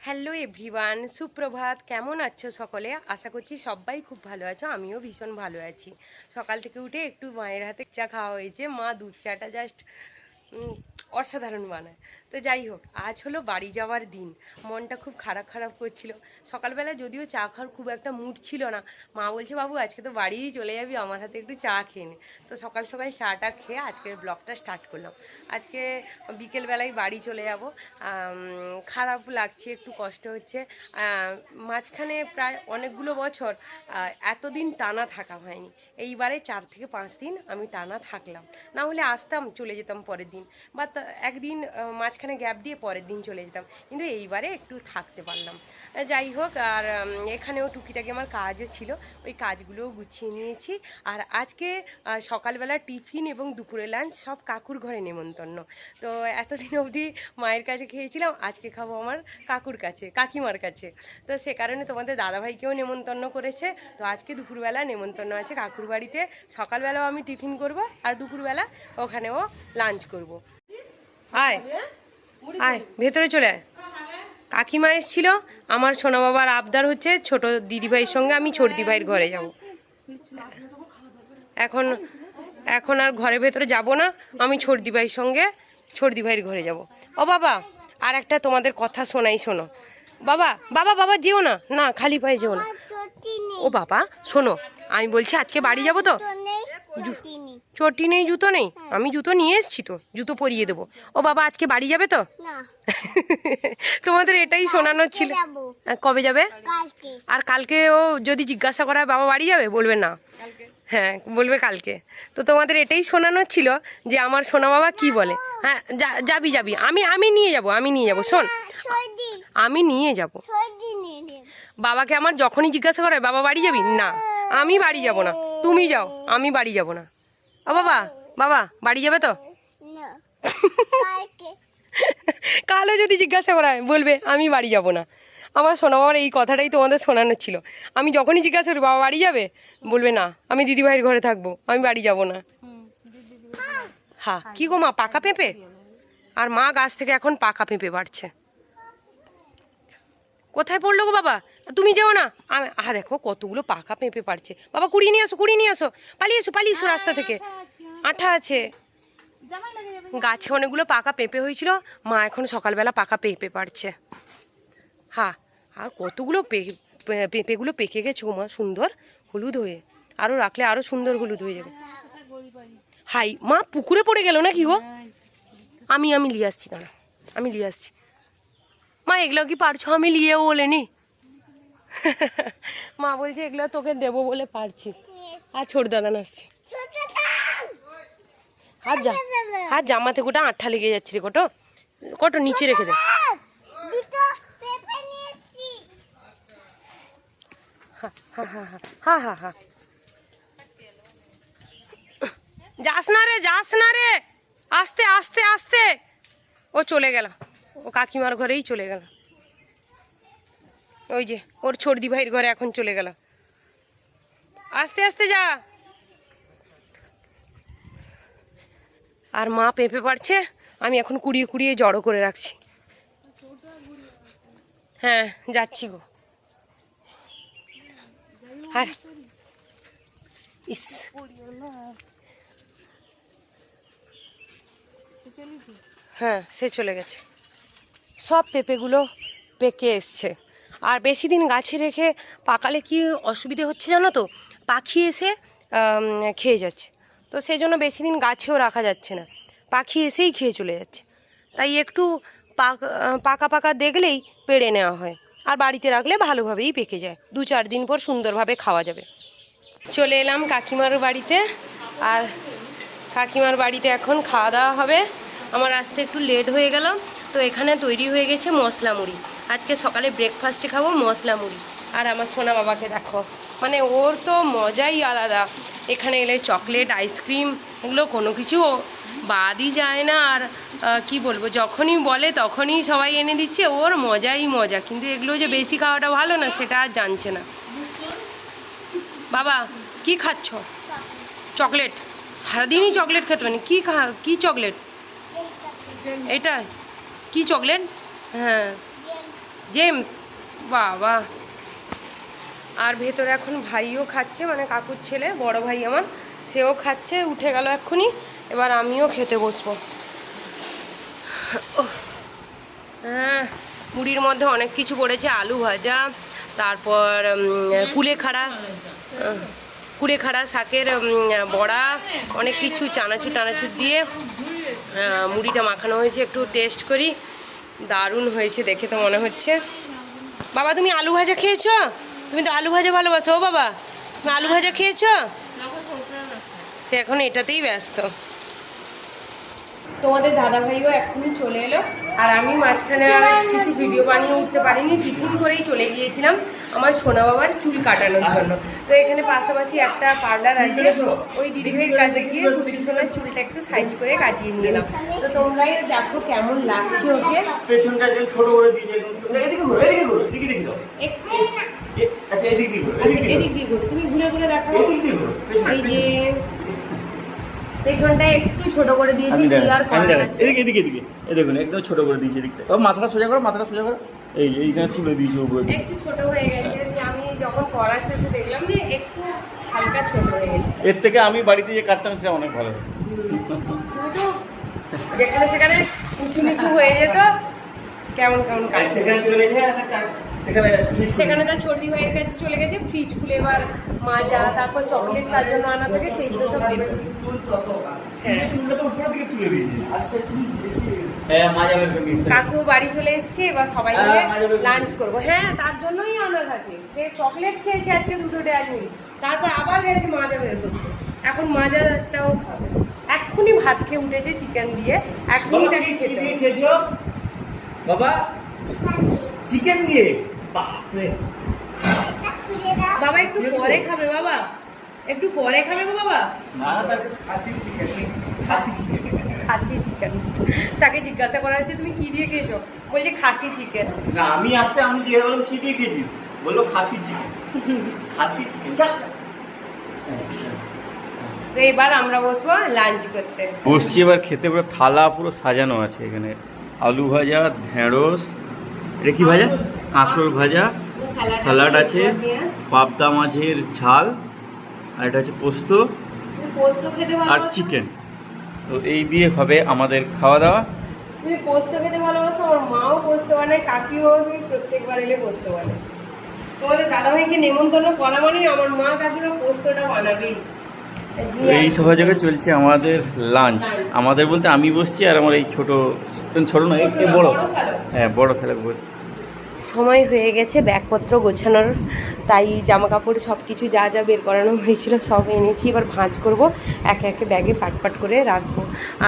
Hello everyone, সুপ্রভাত। কেমন আছো সকলে? আশা করছি সবাই খুব ভালো আছো। আমিও ভীষণ ভালো আছি। সকাল থেকে উঠে একটু মায়ের হাতে চা খাওয়া হয়েছে। মা দুধ চাটা জাস্ট অসাধারণ বানায়। তো যাই হোক, আজ হলো বাড়ি যাওয়ার দিন। মনটা খুব খারাপ খারাপ করছিল। সকালবেলা যদিও চা খাওয়ার খুব একটা মুড ছিল না, মা বলছে বাবু আজকে তো বাড়িই চলে যাবি, আমার হাতে একটু চা খেয়ে নে। তো সকাল সকাল চাটা খেয়ে আজকের ব্লগটা স্টার্ট করলাম। আজকে বিকেলবেলায় বাড়ি চলে যাব। খারাপ লাগছে, একটু কষ্ট হচ্ছে। মাঝখানে প্রায় অনেকগুলো বছর এতদিন টানা থাকা হয়নি। এইবারে 4 থেকে 5 দিন আমি টানা থাকলাম। না হলে আসতাম, চলে যেতাম পরের দিন, বা একদিন মাঝখানে গ্যাপ দিয়ে পরের দিন চলে যেতাম, কিন্তু এইবারে একটু থাকতে পারলাম। যাই হোক, আর এখানেও টুকিটাকি আমার কাজও ছিল, ওই কাজগুলোও গুছিয়ে নিয়েছি। আর আজকে সকালবেলা টিফিন এবং দুপুরে লাঞ্চ সব কাকুর ঘরে নেমন্তন্ন। তো এতদিন অবধি মায়ের কাছে খেয়েছিলাম, আজকে খাবো আমার কাকুর কাছে, কাকিমার কাছে। তো সে কারণে তোমাদের দাদাভাইকেও নেমন্তন্ন করেছে। তো আজকে দুপুরবেলা নেমন্তন্ন আছে কাকুর বাড়িতে। সকালবেলাও আমি টিফিন করব, আর দুপুরবেলা ওখানেও লাঞ্চ করব। আয় আয়, ভেতরে চলে আয়। কাকিমা এসেছিল, আমার সোনা বাবার আবদার হচ্ছে ছোট দিদিভাইয়ের সঙ্গে আমি ছোট দিদিভাইয়ের ঘরে যাব। এখন এখন আর ঘরের ভেতরে যাব না, আমি ছোট দিদিভাইয়ের সঙ্গে ছোট দিদিভাইয়ের ঘরে যাব। ও বাবা, আর একটা তোমাদের কথা শোনাই, শোনো। বাবা বাবা বাবা, যেও না, না খালি পায়ে যেও না। ও বাবা শোনো, আমি বলছি আজকে বাড়ি যাব তো। চটি নেই, জুতো নেই? আমি জুতো নিয়ে এসছি তো, জুতো পরিয়ে দেবো। ও বাবা আজকে বাড়ি যাবে তো? তোমাদের এটাই শোনানোর ছিল। কবে যাবে? আর কালকে ও যদি জিজ্ঞাসা করা হয় বাবা বাড়ি যাবে, বলবে না, হ্যাঁ বলবে কালকে। তো তোমাদের এটাই শোনানোর ছিল যে আমার সোনা বাবা কি বলে। হ্যাঁ যাবি যাবি, আমি নিয়ে যাব, আমি নিয়ে যাব। শোন, আমি নিয়ে যাব। বাবাকে আমার যখনই জিজ্ঞাসা করা হয় বাবা বাড়ি যাবি, না আমি বাড়ি যাব না, তুমি যাও, আমি বাড়ি যাব না। ও বাবা, বাবা বাড়ি যাবে তো? কালও যদি জিজ্ঞাসা করা হয় বলবে আমি বাড়ি যাব না। আমার সোনা বাবার এই কথাটাই তোমাদের শোনানোর ছিল। আমি যখনই জিজ্ঞাসা করি বাবা বাড়ি যাবে, বলবে না আমি দিদিভাইয়ের ঘরে থাকবো, আমি বাড়ি যাব না। হ্যাঁ, কি গো মা, পাকা পেঁপে? আর মা গাছ থেকে এখন পাকা পেঁপে বাড়ছে। কোথায় পড়লো গো বাবা? তুমি যেও না। দেখো কতগুলো পাকা পেঁপে পাড়ছে। বাবা কুড়িয়ে নিয়ে আসো, কুড়িয়ে নিয়ে আসো, পালিয়ে এসো, পালিয়ে এসো রাস্তা থেকে। আঠা আছে গাছে, অনেকগুলো পাকা পেঁপে হয়েছিল, মা এখন সকালবেলা পাকা পেঁপে পাড়ছে। হ্যাঁ, আর কতগুলো পেঁপেগুলো পেকে গেছে মা, সুন্দর হলুদ হয়ে। আরও রাখলে আরও সুন্দর হলুদ হয়ে যাবে। হাই মা, পুকুরে পড়ে গেল নাকি গো? আমি নিয়ে আসছি, দাঁড়া, আমি নিয়ে আসছি। মা এগুলো কি পারছো? আমি নিয়েও বলেনি। মা বলছে এগুলো তোকে দেবো বলে পারছি। আর ছোট দাদা আসছে। হাত জামাতে গোটা আঠা লেগে যাচ্ছে রে। কটো কটো নিচে রেখে দে। হ্যাঁ হ্যাঁ হ্যাঁ, যাস না রে, যাস না রে, আস্তে আস্তে আস্তে। ও চলে গেল, ও কাকিমার ঘরেই চলে গেল। ওই যে ওর ছোটদি ভাইয়ের ঘরে এখন চলে গেল। আস্তে আস্তে যা। আর মা পেঁপে পাড়ছে, আমি এখন কুড়িয়ে কুড়িয়ে জড়ো করে রাখছি। হ্যাঁ যাচ্ছি গো। আর ইস, হ্যাঁ সে চলে গেছে। সব পেঁপেগুলো পেকে এসছে। আর বেশি দিন গাছে রেখে পাকালে কি অসুবিধে হচ্ছে জানো তো, পাখি এসে খেয়ে যাচ্ছে। তো সেই জন্য বেশি দিন গাছেও রাখা যাচ্ছে না, পাখি এসেই খেয়ে চলে যাচ্ছে। তাই একটু পাকা পাকা দেখলেই পেড়ে নেওয়া হয়। আর বাড়িতে রাখলে ভালোভাবেই পেকে যায়, 2-4 দিন পর সুন্দরভাবে খাওয়া যাবে। চলে এলাম কাকিমার বাড়িতে। আর কাকিমার বাড়িতে এখন খাওয়া দাওয়া হবে। আমার আসতে একটু লেট হয়ে গেল, তো এখানে তৈরি হয়ে গেছে মশলা মুড়ি। আজকে সকালে ব্রেকফাস্টে খাবো মশলা মুড়ি। আর আমার সোনা বাবাকে দেখো, মানে ওর তো মজাই আলাদা। এখানে এলে চকলেট, আইসক্রিম, এগুলো কোনো কিছু বাদই যায় না। আর কি বলবো, যখনই বলে তখনই সবাই এনে দিচ্ছে, ওর মজাই মজা। কিন্তু এগুলো যে বেশি খাওয়াটা ভালো না, সেটা আর জানছে না। বাবা কি খাচ্ছ? চকলেট? সারাদিনই চকলেট খেতে পারি। কি চকলেট এটা? কি চকলেট? হ্যাঁ জেমস, বাবা। আর ভেতরে এখন ভাইও খাচ্ছে, মানে কাকুর ছেলে, বড় ভাই আমার, সেও খাচ্ছে, উঠে গেল এক্ষুনি। এবার আমিও খেতে বসবো। হ্যাঁ, মুড়ির মধ্যে অনেক কিছু পড়েছে, আলু ভাজা, তারপর কুলেখাড়া শাকের বড়া, অনেক কিছু চানাচুর টানাচুর দিয়ে মুড়িটা মাখানো হয়েছে। একটু টেস্ট করি, দারুণ হয়েছে দেখে তো মনে হচ্ছে। বাবা তুমি আলু ভাজা খেয়েছো? তুমি তো আলু ভাজা ভালোবাসো। ও বাবা, তুমি আলু ভাজা খেয়েছো? সে এখন এটাতেই ব্যস্ত। তোমাদের দাদা ভাইও এখনই চলে এলো, আর আমি মাঝখানে আর কিছু ভিডিও বানিয়ে উঠতে পারিনি, টিফিন করেই চলে গিয়েছিলাম আমার সোনা বাবার চুল কাটানোর জন্য। তো এখানে পাশাপাশি একটা পার্লার আছে, ওই দিদিভাইয়ের কাছে গিয়ে কুচি সোনার চুলটা একটু সাইজ করে কাটিয়ে নিয়ে এলাম। তো তোমরাই দেখো কেমন লাগছে ওকে। পেছনটা যে ছোট করে দিয়েছে, এদিকে ঘুরো, এদিকে ঘুরো, এদিকে দেখি দাও। আচ্ছা এদিক দিয়ে ঘুরো, এদিক দিয়ে ঘুরো, তুমি ঘুরে ঘুরে দেখো। এদিক দিয়ে ঘুরো, এই যে পেছনটা একটু ছোট করে দিয়েছি, ক্লিয়ার করা আছে। এদিকে এদিকে এদিকে, এই দেখুন একদম ছোট করে দিয়েছি এদিকটা। ও মাথাটা সোজা করো, মাথাটা সোজা করো। এইখানে তুলে দিয়েছি উপরে। একটু ছোট হয়ে গেছে, আমি যখন পড়া শেষে দেখলাম যে একটু হালকা ছোট হয়ে গেছে। এর থেকে আমি বাড়িতে যে কাটতাম সেটা অনেক ভালো। যেখানে সেখানে উঁচু নিচু হয়ে যেত, কেমন কেমন কাজ। সেখানে চলে গেছে, সেখানে তার চর্দি ভাইয়ের কাছে চলে গেছে, ফ্রিজ খুলে এবার মাজা, তারপর চকলেট তার জন্য আনা থাকে, সেইগুলো সব দেবে। কাকু বাড়ি চলে এসছে, এবার সবাই মিলে লাঞ্চ করবো। হ্যাঁ, তার জন্যই আনা থাকে। সে চকলেট খেয়েছে আজকে 2টো ডেয়ারি মিল্ক, তারপর আবার গেছে মাজা বের করতে। এখন মাজাটাও খাবে। এক্ষুনি ভাত খেয়ে উঠেছে চিকেন দিয়ে, এখনই তাকে খেতে হবে। বাবা চিকেন দিয়ে, বাপরে। বাবা একটু পরে খাবে, বাবা একটু পরে খাবে গো বাবা। খাসি চিকেন। খাসি চিকেন। তাকে জিজ্ঞাসা করা হচ্ছে তুমি কি দিয়ে খেয়েছো, বলছে খাসি চিকেন। না আমি জিজ্ঞাসা করলাম কি দিয়ে খেয়েছিস, বললো খাসি চিকেন। খাসি চিকেন। তো এবার আমরা বসবো লাঞ্চ করতে। বসছি এবার খেতে, পুরো থালা পুরো সাজানো আছে এখানে। আলু ভাজা, ঢেঁড়স, এটা কি ভাজা, কাঁকরোল ভাজা, স্যালাড আছে, পাবদা মাছের ঝাল, আর এটা হচ্ছে পোস্ত আর চিকেন। তো এই দিয়ে হবে আমাদের খাওয়া দাওয়া। তুমি পোস্ত খেতে ভালোবাসো, আমার মাও পোস্ত বানায়, কাকিমাও তুমি প্রত্যেকবার এলে পোস্ত বানায়। তোমাদের দাদাভাইকে নেমন্তন্ন করা মানে আমার মা কাকিমা পোস্তটা বানাবেই। এই সহযোগে চলছে আমাদের লাঞ্চ। আমাদের বলতে আমি বসছি আর আমার এই ছোট না, একটু বড়, হ্যাঁ বড় ছেলে বসছে। সময় হয়ে গেছে ব্যাগপত্র গোছানোর, তাই জামা কাপড় সব কিছু যা যা বের করানো হয়েছিল সব এনেছি। এবার ভাঁজ করব, একে একে ব্যাগে পাট করে রাখবো।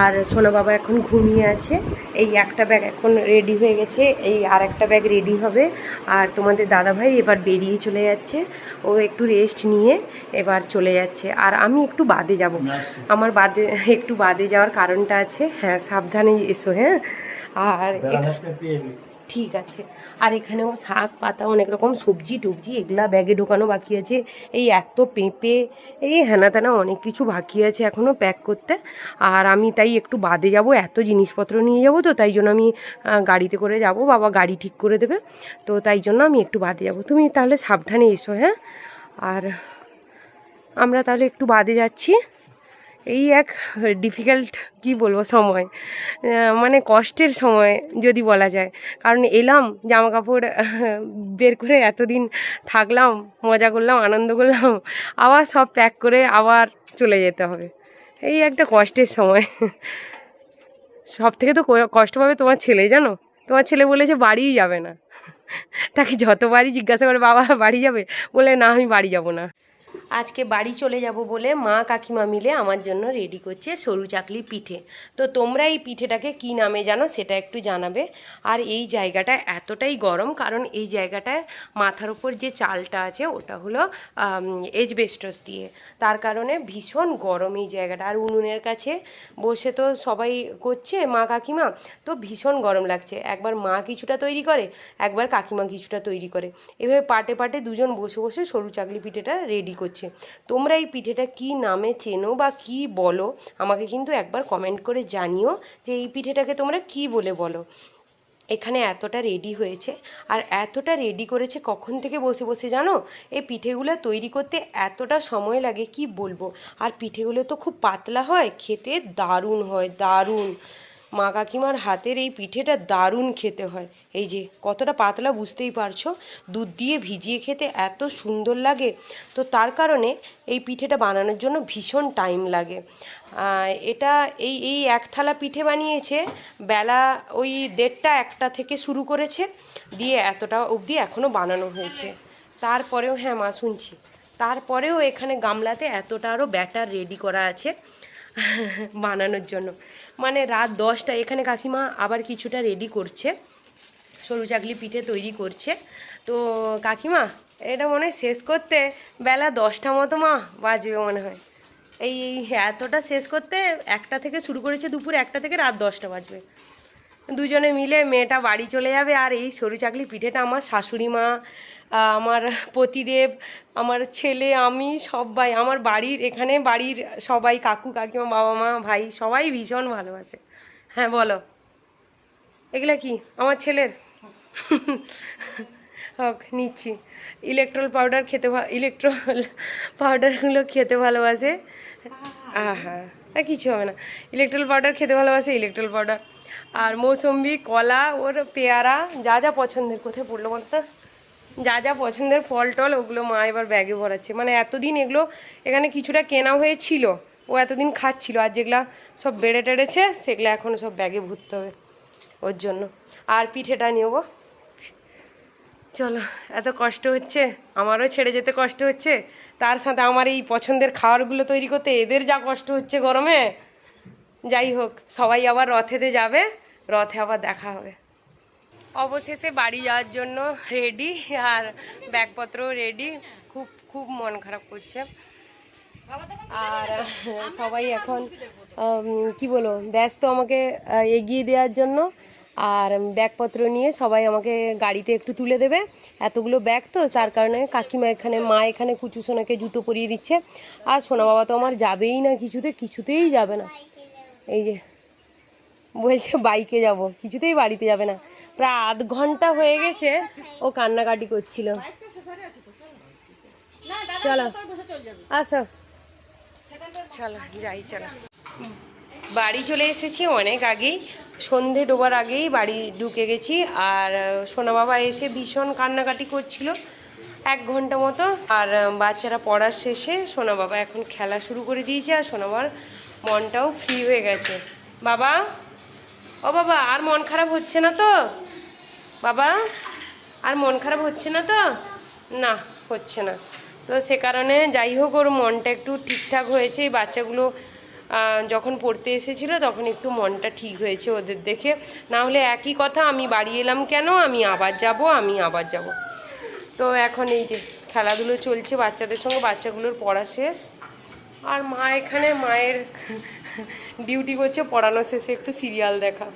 আর সোনা বাবা এখন ঘুমিয়ে আছে। এই একটা ব্যাগ এখন রেডি হয়ে গেছে, এই আর একটা ব্যাগ রেডি হবে। আর তোমাদের দাদাভাই এবার বেরিয়ে চলে যাচ্ছে, ও একটু রেস্ট নিয়ে এবার চলে যাচ্ছে। আর আমি একটু বাদে যাব, আমার একটু বাদে যাওয়ার কারণটা আছে। হ্যাঁ সাবধানে এসো। হ্যাঁ আর ঠিক আছে। আর এখানেও শাক পাতা অনেক রকম সবজি টবজি এগুলা ব্যাগে ঢোকানো বাকি আছে। এই এত পেঁপে, এই হ্যানা ত্যানা অনেক কিছু বাকি আছে এখনও প্যাক করতে। আর আমি তাই একটু বাদে যাব, এত জিনিসপত্র নিয়ে যাব, তো তাই জন্য আমি গাড়িতে করে যাব, বাবা গাড়ি ঠিক করে দেবে, তো তাই জন্য আমি একটু বাদে যাব। তুমি তাহলে সাবধানে এসো। হ্যাঁ, আর আমরা তাহলে একটু বাদে যাচ্ছি। এই এক ডিফিকাল্ট কি বলবো সময়, মানে কষ্টের সময় যদি বলা যায়। কারণ এলাম জামা কাপড় বের করে এতদিন থাকলাম, মজা করলাম, আনন্দ করলাম, আবার সব প্যাক করে আবার চলে যেতে হবে। এই একটা কষ্টের সময়। সব থেকে তো কষ্ট পাবে তোমার ছেলে, জানো, তোমার ছেলে বলেছে বাড়িই যাবে না। তাকে যতবারই জিজ্ঞাসা করে বাবা বাড়ি যাবে, বলে না আমি বাড়ি যাব না। আজকে বাড়ি চলে যাব বলে মা কাকিমা মিলে আমার জন্য রেডি করছে সরু চাকলি পিঠে। তো তোমরা এই পিঠেটাকে কি নামে জানো সেটা একটু জানাবে। আর এই জায়গাটা এতটাই গরম, কারণ এই জায়গাটায় মাথার ওপর যে চালটা আছে ওটা হলো এজবেস্টস দিয়ে, তার কারণে ভীষণ গরম এই জায়গাটা। আর উনুনের কাছে বসে তো সবাই করছে মা কাকিমা, তো ভীষণ গরম লাগছে। একবার মা কিছুটা তৈরি করে, একবার কাকিমা কিছুটা তৈরি করে, এভাবে পাটে পাটে দুজন বসে বসে সরু চাকলি পিঠেটা রেডি করছে। তোমরা এই পিঠেটা কি নামে চেনো বা কি বলো আমাকে কিন্তু একবার কমেন্ট করে জানিও যে এই পিঠেটাকে তোমরা কি বলে বলো। এখানে এতটা রেডি হয়েছে আর এতটা রেডি করেছে কখন থেকে বসে বসে জানো। এই পিঠেগুলো তৈরি করতে এতটা সময় লাগে কি বলবো। আর পিঠেগুলো তো খুব পাতলা হয়, খেতে দারুণ হয়, দারুণ। মা কাকিমার হাতের এই পিঠেটা দারুণ খেতে হয়। এই যে কতটা পাতলা বুঝতেই পারছো, দুধ দিয়ে ভিজিয়ে খেতে এত সুন্দর লাগে। তো তার কারণে এই পিঠেটা বানানোর জন্য ভীষণ টাইম লাগে। এটা এই এই এক থালা পিঠে বানিয়েছে, বেলা ওই 1:30 1টা থেকে শুরু করেছে, দিয়ে এতটা অবধি এখনও বানানো হয়েছে। তারপরেও, হ্যাঁ মা শুনছি, তারপরেও এখানে গামলাতে এতটা আরও ব্যাটার রেডি করা আছে বানানোর জন্য। মানে রাত 10টা এখানে কাকিমা আবার কিছুটা রেডি করছে, সরু চাকলি পিঠে তৈরি করছে। তো কাকিমা এটা মনে হয় শেষ করতে বেলা 10টা মতো মা বাজবে মনে হয়। এই এতটা শেষ করতে 1টা থেকে শুরু করেছে, দুপুর 1টা থেকে রাত 10টা বাজবে। দুজনে মিলে মেয়েটা বাড়ি চলে যাবে। আর এই সরু চাকলি পিঠেটা আমার শাশুড়ি মা, আমার পতিদেব, আমার ছেলে, আমি সবাই, আমার বাড়ির এখানে বাড়ির সবাই, কাকু কাকিমা, বাবা মা, ভাই সবাই ভীষণ ভালোবাসে। হ্যাঁ বলো, এগুলা কি আমার ছেলের হোক নিচ্ছি। ইলেকট্রল পাউডার খেতে ইলেকট্রল পাউডারগুলো খেতে ভালোবাসে। হ্যাঁ কিছু হবে না, ইলেকট্রল পাউডার খেতে ভালোবাসে, ইলেকট্রল পাউডার। আর মৌসম্বি, কলা, ওর পেয়ারা, যা যা পছন্দের, কোথায় পড়লো বলতো, যা যা পছন্দের ফল টল ওগুলো মা এবার ব্যাগে ভরাচ্ছে। মানে এতদিন এগুলো এখানে কিছুটা কেনা হয়েছিল, ও এতদিন খাচ্ছিল, আর যেগুলা সব বেড়ে টেড়েছে সেগুলো এখন সব ব্যাগে ভরতে হবে ওর জন্য। আর পিঠেটা নেবো, চলো। এত কষ্ট হচ্ছে, আমারও ছেড়ে যেতে কষ্ট হচ্ছে, তার সাথে আমার এই পছন্দের খাবারগুলো তৈরি করতে এদের যা কষ্ট হচ্ছে গরমে। যাই হোক, সবাই আবার রথেতে যাবে, রথে আবার দেখা হবে। অবশেষে বাড়ি যাওয়ার জন্য রেডি, আর ব্যাগপত্রও রেডি। খুব খুব মন খারাপ করছে। আর সবাই এখন কি বলো, ব্যস্ত আমাকে এগিয়ে দেওয়ার জন্য। আর ব্যাগপত্র নিয়ে সবাই আমাকে গাড়িতে একটু তুলে দেবে, এতগুলো ব্যাগ তো, তার কারণে কাকিমা এখানে, মা এখানে কুচু সোনাকে জুতো পরিয়ে দিচ্ছে। আর সোনা বাবা তো আমার যাবেই না, কিছুতেই যাবে না। এই যে বলছে বাইকে যাব, কিছুতেই বাড়িতে যাবে না। প্রায় আধ ঘন্টা হয়ে গেছে ও কান্নাকাটি করছিল। চলো আসো, চলো যাই, চলো। বাড়ি চলে এসেছি অনেক আগেই, সন্ধে ডোবার আগেই বাড়ি ঢুকে গেছি। আর সোনা বাবা এসে ভীষণ কান্নাকাটি করছিল 1 ঘন্টা মতো। আর বাচ্চারা পড়ার শেষে সোনা বাবা এখন খেলা শুরু করে দিয়েছে, আর সোনা বাবার মনটাও ফ্রি হয়ে গেছে। বাবা, ও বাবা, আর মন খারাপ হচ্ছে না তো? বাবা, আর মন খারাপ হচ্ছে না তো? না, হচ্ছে না। তো সে কারণে যাই হোক, ওর মনটা একটু ঠিকঠাক হয়েছে। এই বাচ্চাগুলো যখন পড়তে এসেছিলো তখন একটু মনটা ঠিক হয়েছে ওদের দেখে, না হলে একই কথা, আমি বাড়ি এলাম কেন, আমি আবার যাব। তো এখন এই যে খেলাধুলো চলছে বাচ্চাদের সঙ্গে, বাচ্চাগুলোর পড়া শেষ। আর মা এখানে মায়ের ডিউটি করছে পড়ানো শেষে একটু সিরিয়াল দেখা।